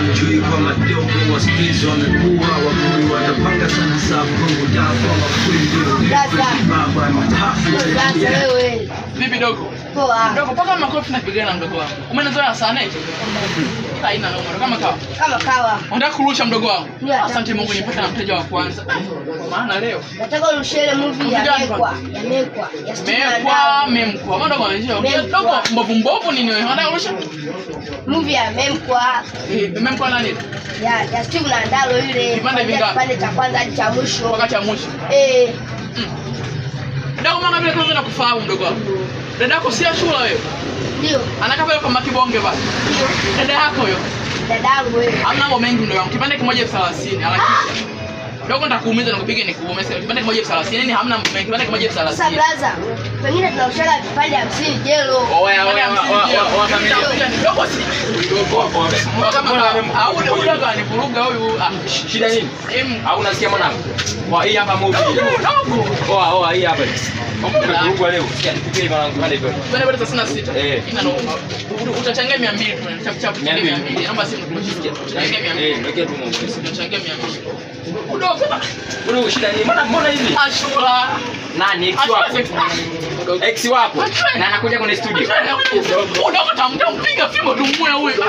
hawajui kwa madogo wasikizo wamekuwa wakuu watapanga sana safu Kongo dafu wa makwindi baba matafu wewe vipi dogo? Poa. Dogo paka makofi napigana mdogo wangu. Umenazoea sana hivi? Haina noma kama kawa. Kama kawa. Unataka kurusha mdogo wangu? Asante Mungu nipata na mteja wa kwanza. Maana leo nataka urushe ile movie ya Mekwa. Memkwa. Mdogo wangu. Dogo mbovu nini wewe? Unataka kurusha? Movie ya Memkwa. Memkwa nani? Ya Steve na Ndalo ile. Kipande cha kwanza hadi cha mwisho. Mpaka cha mwisho. Dogo mama vile kwanza nakufahamu mdogo wangu. Dada yako si shule wewe? Ndio. Anakaa pale kwa makibonge basi. Ndio. Dada yako huyo? Dadangu wewe. Hamna mambo mengi ndio wangu. Kipande kimoja 30 harakisha. Dogo nitakuumiza na kupige nikuume sasa. Kipande kimoja 30. Nini hamna mambo mengi. Kipande kimoja 30. Sasa blaza. Pengine tunaushaka vipande 50 jelo. Oya. Dogo si. Kama au ule gani kuruga huyu. Shida nini? Au unasikia mwanangu? Kwa hii hapa movie. Oa hii hapa. Kuruga leo. Nikupe mwanangu pale hivyo. Bwana bado 36. Ina noma. Utachangia 200 tu. Chap 200. Naomba simu tukujisikia. Utachangia 200. Weke tu Mungu. Utachangia 200. Udogo shida nini? Mbona hivi? Ashura. Nani ex wako? Ex wako. Na anakuja kwenye studio. Udogo tampiga fimbo tumue huyu.